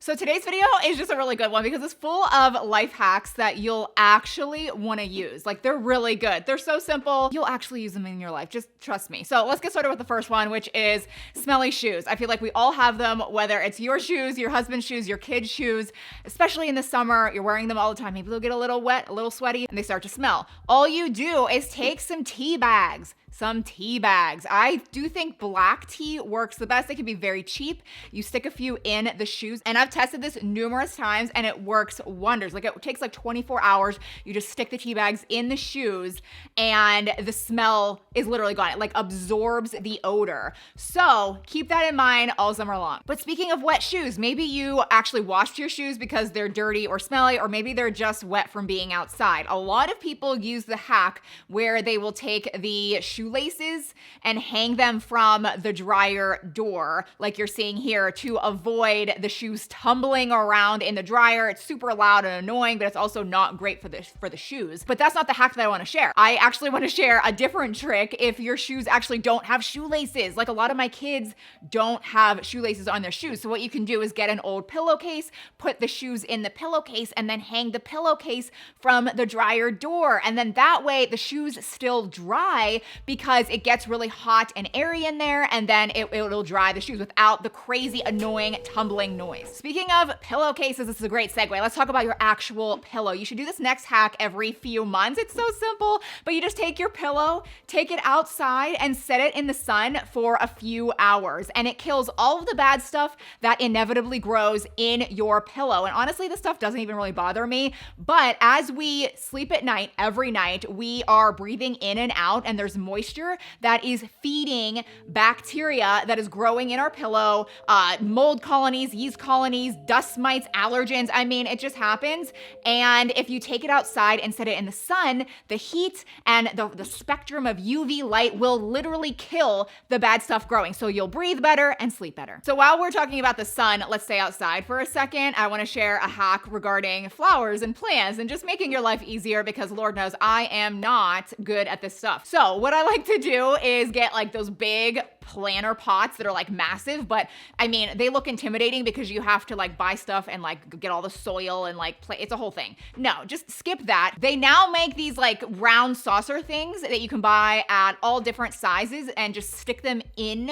So today's video is just a really good one because it's full of life hacks that you'll actually want to use. Like, they're really good. They're so simple. You'll actually use them in your life. Just trust me. So let's get started with the first one, which is smelly shoes. I feel like we all have them, whether it's your shoes, your husband's shoes, your kids' shoes, especially in the summer. You're wearing them all the time. Maybe they'll get a little wet, a little sweaty, and they start to smell. All you do is take some tea bags. I do think black tea works the best. They can be very cheap. You stick a few in the shoes, and I've tested this numerous times and it works wonders. Like, it takes like 24 hours. You just stick the tea bags in the shoes and the smell is literally gone. It like absorbs the odor. So keep that in mind all summer long. But speaking of wet shoes, maybe you actually washed your shoes because they're dirty or smelly, or maybe they're just wet from being outside. A lot of people use the hack where they will take the shoelaces and hang them from the dryer door, like you're seeing here, to avoid the shoes tumbling around in the dryer. It's super loud and annoying, but it's also not great for the shoes. But that's not the hack that I want to share. I actually want to share a different trick if your shoes actually don't have shoelaces. Like, a lot of my kids don't have shoelaces on their shoes. So what you can do is get an old pillowcase, put the shoes in the pillowcase, and then hang the pillowcase from the dryer door. And then that way the shoes still dry, because it gets really hot and airy in there, and then it'll dry the shoes without the crazy annoying tumbling noise. Speaking of pillowcases, this is a great segue. Let's talk about your actual pillow. You should do this next hack every few months. It's so simple, but you just take your pillow, take it outside and set it in the sun for a few hours, and it kills all of the bad stuff that inevitably grows in your pillow. And honestly, this stuff doesn't even really bother me, but as we sleep at night, every night, we are breathing in and out, and there's moisture that is feeding bacteria that is growing in our pillow, mold colonies, yeast colonies, dust mites, allergens. I mean, it just happens. And if you take it outside and set it in the sun, the heat and the spectrum of UV light will literally kill the bad stuff growing. So you'll breathe better and sleep better. So while we're talking about the sun, let's stay outside for a second. I want to share a hack regarding flowers and plants and just making your life easier, because Lord knows I am not good at this stuff. So what I like to do is get like those big planter pots that are like massive, but I mean, they look intimidating because you have to like buy stuff and like get all the soil and like it's a whole thing. No, just skip that. They now make these like round saucer things that you can buy at all different sizes and just stick them in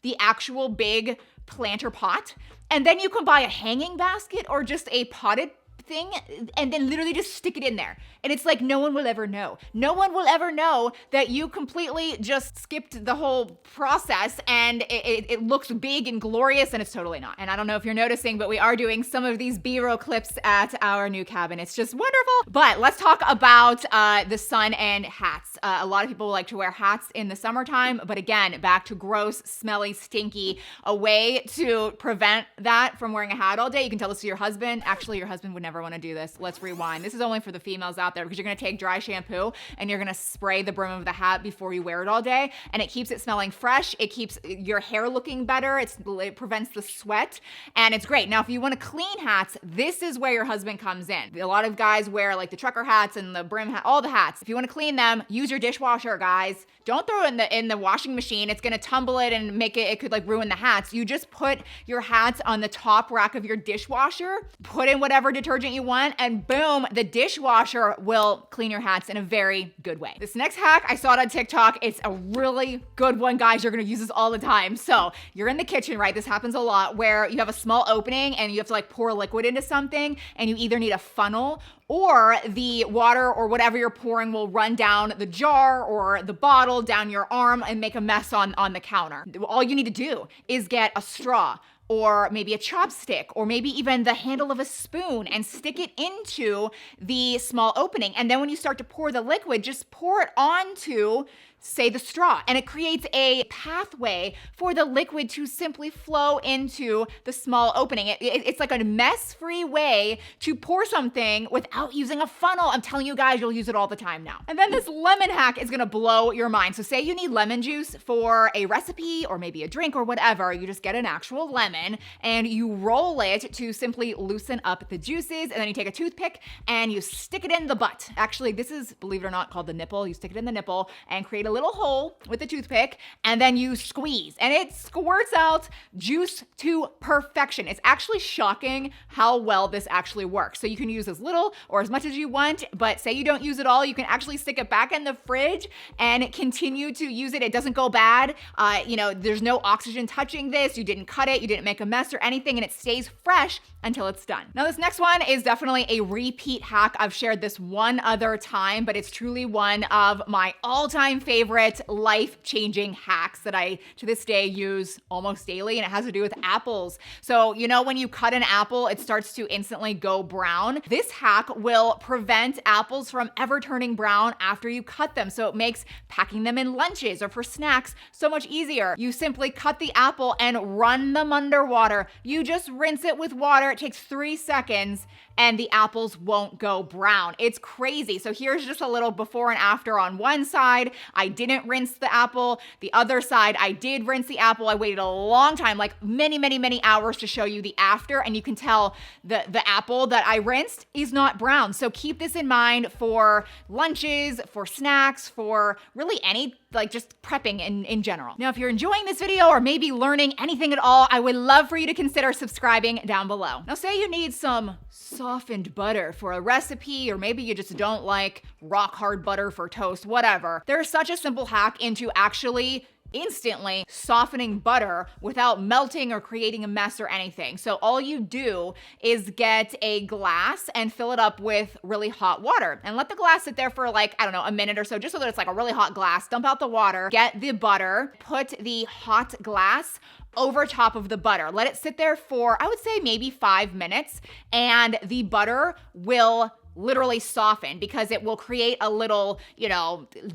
the actual big planter pot. And then you can buy a hanging basket or just a potted thing and then literally just stick it in there. And it's like, no one will ever know. No one will ever know that you completely just skipped the whole process, and it looks big and glorious, and it's totally not. And I don't know if you're noticing, but we are doing some of these B-roll clips at our new cabin. It's just wonderful. But let's talk about the sun and hats. A lot of people like to wear hats in the summertime, but again, back to gross, smelly, stinky. A way to prevent that from wearing a hat all day, you can tell this to your husband. Actually, your husband would never want to do this. Let's rewind. This is only for the females out there, because you're going to take dry shampoo and you're going to spray the brim of the hat before you wear it all day, and it keeps it smelling fresh. It keeps your hair looking better. It prevents the sweat, and it's great. Now, if you want to clean hats, this is where your husband comes in. A lot of guys wear like the trucker hats and the brim hat, all the hats. If you want to clean them, use your dishwasher, guys. Don't throw it in the washing machine. It's going to tumble it and it could like ruin the hats. You just put your hats on the top rack of your dishwasher, put in whatever detergent you want, and boom, the dishwasher will clean your hats in a very good way. This next hack, I saw it on TikTok. It's a really good one, guys. You're going to use this all the time. So you're in the kitchen, right? This happens a lot, where you have a small opening and you have to like pour liquid into something, and you either need a funnel or the water or whatever you're pouring will run down the jar or the bottle down your arm and make a mess on the counter. All you need to do is get a straw, or maybe a chopstick, or maybe even the handle of a spoon, and stick it into the small opening. And then when you start to pour the liquid, just pour it onto, say, the straw, and it creates a pathway for the liquid to simply flow into the small opening. It's like a mess-free way to pour something without using a funnel. I'm telling you guys, you'll use it all the time now. And then this lemon hack is gonna blow your mind. So say you need lemon juice for a recipe or maybe a drink or whatever, you just get an actual lemon and you roll it to simply loosen up the juices, and then you take a toothpick and you stick it in the butt. Actually, this is, believe it or not, called the nipple. You stick it in the nipple and create create a little hole with a toothpick, and then you squeeze, and it squirts out juice to perfection. It's actually shocking how well this actually works. So you can use as little or as much as you want, but say you don't use it all, you can actually stick it back in the fridge and continue to use it. It doesn't go bad. There's no oxygen touching this. You didn't cut it, you didn't make a mess or anything, and it stays fresh until it's done. Now, this next one is definitely a repeat hack. I've shared this one other time, but it's truly one of my all-time favorite life-changing hacks that I, to this day, use almost daily, and it has to do with apples. So, when you cut an apple, it starts to instantly go brown. This hack will prevent apples from ever turning brown after you cut them. So it makes packing them in lunches or for snacks so much easier. You simply cut the apple and run them underwater. You just rinse it with water. It takes 3 seconds and the apples won't go brown. It's crazy. So here's just a little before and after on one side. I didn't rinse the apple. The other side, I did rinse the apple. I waited a long time, like many, many, many hours to show you the after, and you can tell the apple that I rinsed is not brown. So keep this in mind for lunches, for snacks, for really any, just prepping in general. Now, if you're enjoying this video or maybe learning anything at all, I would love for you to consider subscribing down below. Now, say you need some softened butter for a recipe, or maybe you just don't like rock hard butter for toast, whatever. There's such a simple hack into actually instantly softening butter without melting or creating a mess or anything. So all you do is get a glass and fill it up with really hot water and let the glass sit there for a minute or so, just so that it's like a really hot glass. Dump out the water, get the butter, put the hot glass over top of the butter. Let it sit there for, I would say maybe 5 minutes, and the butter will literally soften because it will create a little,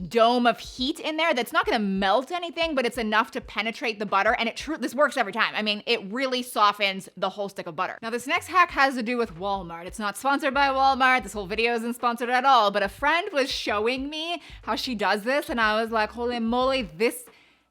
dome of heat in there that's not going to melt anything, but it's enough to penetrate the butter. And this works every time. I mean, it really softens the whole stick of butter. Now, this next hack has to do with Walmart. It's not sponsored by Walmart. This whole video isn't sponsored at all, but a friend was showing me how she does this, and I was like, holy moly, this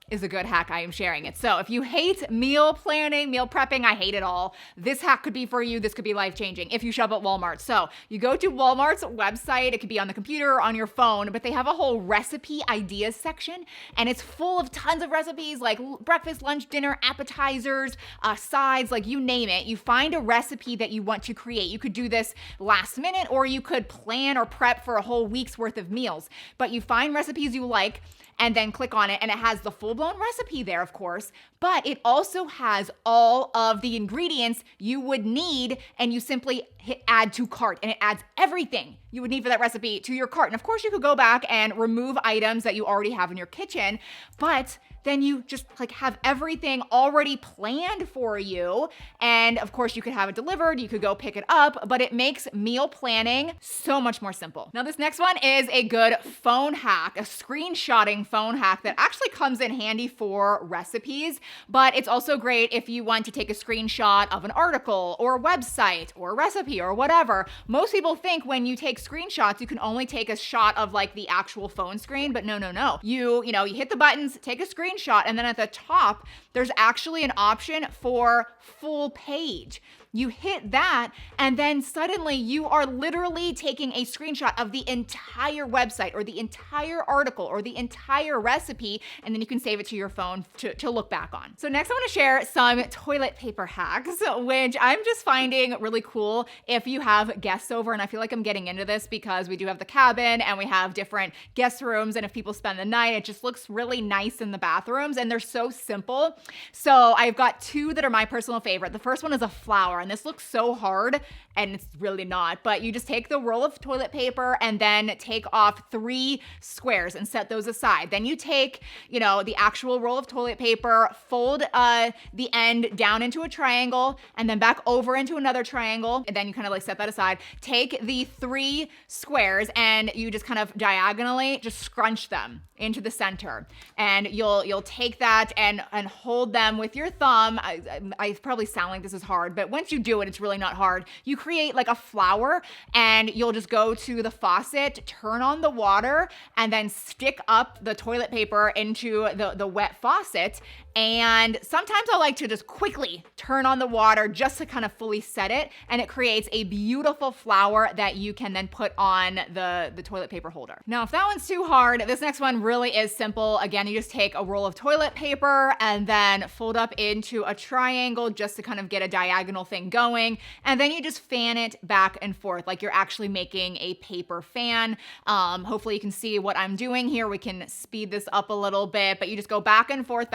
is a good hack. I am sharing it. So if you hate meal planning, meal prepping, I hate it all. This hack could be for you. This could be life-changing if you shop at Walmart. So you go to Walmart's website. It could be on the computer or on your phone, but they have a whole recipe ideas section, and it's full of tons of recipes like breakfast, lunch, dinner, appetizers, sides, like you name it. You find a recipe that you want to create. You could do this last minute, or you could plan or prep for a whole week's worth of meals, but you find recipes you like and then click on it, and it has the full-blown recipe there, of course, but it also has all of the ingredients you would need, and you simply hit add to cart, and it adds everything you would need for that recipe to your cart. And of course, you could go back and remove items that you already have in your kitchen, but then you just have everything already planned for you. And of course, you could have it delivered, you could go pick it up, but it makes meal planning so much more simple. Now, this next one is a good phone hack, a screenshotting phone hack that actually comes in handy for recipes, but it's also great if you want to take a screenshot of an article or a website or a recipe or whatever. Most people think when you take screenshots, you can only take a shot of the actual phone screen, but no. You hit the buttons, take a screenshot, and then at the top, there's actually an option for full page. You hit that, and then suddenly you are literally taking a screenshot of the entire website or the entire article or the entire recipe, and then you can save it to your phone to look back on. So next I want to share some toilet paper hacks, which I'm just finding really cool if you have guests over, and I feel like I'm getting into this because we do have the cabin and we have different guest rooms, and if people spend the night, it just looks really nice in the bathrooms, and they're so simple. So I've got 2 that are my personal favorite. The first one is a flower, and this looks so hard, and it's really not, but you just take the roll of toilet paper and then take off 3 squares and set those aside. Then you take, the actual roll of toilet paper, fold the end down into a triangle and then back over into another triangle, and then you kind of set that aside. Take the 3 squares and you just kind of diagonally just scrunch them into the center, and you'll take that and hold them with your thumb. I probably sound like this is hard, but once you do it, it's really not hard. You create a flower, and you'll just go to the faucet, turn on the water, and then stick up the toilet paper into the wet faucet, And sometimes I like to just quickly turn on the water just to kind of fully set it, and it creates a beautiful flower that you can then put on the toilet paper holder. Now, if that one's too hard, this next one really is simple. Again, you just take a roll of toilet paper and then fold up into a triangle just to kind of get a diagonal thing going, and then you just fan it back and forth like you're actually making a paper fan. Hopefully you can see what I'm doing here. We can speed this up a little bit, but you just go back and forth,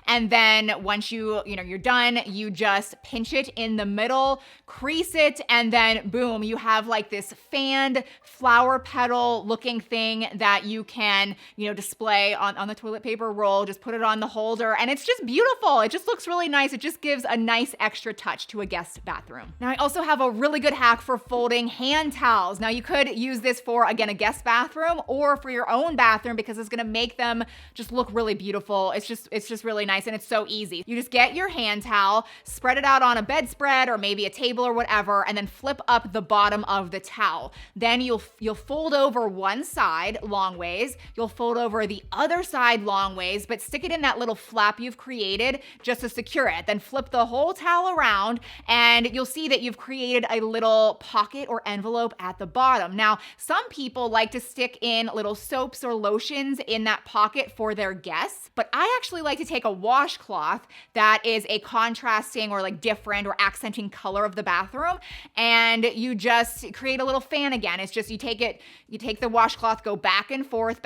and then once you're done, you just pinch it in the middle, crease it, and then boom, you have like this fanned flower petal looking thing that you can, display on the toilet paper roll. Just put it on the holder, and it's just beautiful. It just looks really nice. It just gives a nice extra touch to a guest bathroom. Now, I also have a really good hack for folding hand towels. Now, you could use this for, again, a guest bathroom or for your own bathroom because it's gonna make them just look really beautiful. It's just really nice, and it's so easy. You just get your hand towel, spread it out on a bedspread or maybe a table or whatever, and then flip up the bottom of the towel. Then you'll fold over one side long ways, you'll fold over the other side long ways, but stick it in that little flap you've created just to secure it. Then flip the whole towel around, and you'll see that you've created a little pocket or envelope at the bottom. Now, some people like to stick in little soaps or lotions in that pocket for their guests, but I actually like to take a washcloth that is a contrasting or like different or accenting color of the bathroom, and you just create a little fan again. It's just you take the washcloth, go back and forth,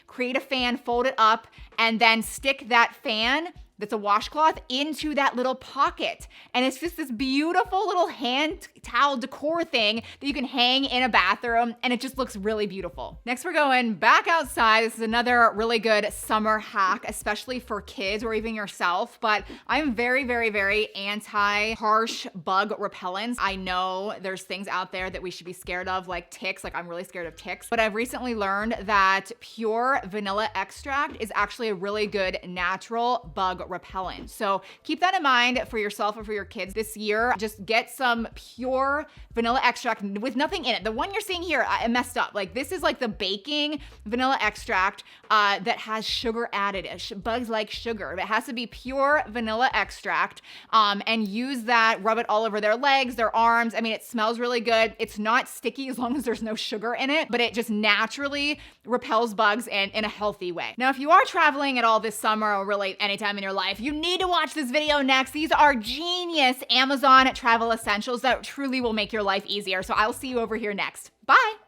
create a fan, fold it up, and then stick that fan that's a washcloth into that little pocket. And it's just this beautiful little hand towel decor thing that you can hang in a bathroom, and it just looks really beautiful. Next, we're going back outside. This is another really good summer hack, especially for kids or even yourself, but I'm very, very, very anti-harsh bug repellents. I know there's things out there that we should be scared of, like ticks. Like, I'm really scared of ticks, but I've recently learned that pure vanilla extract is actually a really good natural bug repellent. So keep that in mind for yourself or for your kids this year. Just get some pure vanilla extract with nothing in it. The one you're seeing here, I messed up. Like, this is like the baking vanilla extract that has sugar added. Bugs like sugar. It has to be pure vanilla extract, and use that, rub it all over their legs, their arms. I mean, it smells really good. It's not sticky as long as there's no sugar in it, but it just naturally repels bugs in a healthy way. Now, if you are traveling at all this summer or really anytime in your life, you need to watch this video next. These are genius Amazon travel essentials that truly will make your life easier. So I'll see you over here next. Bye.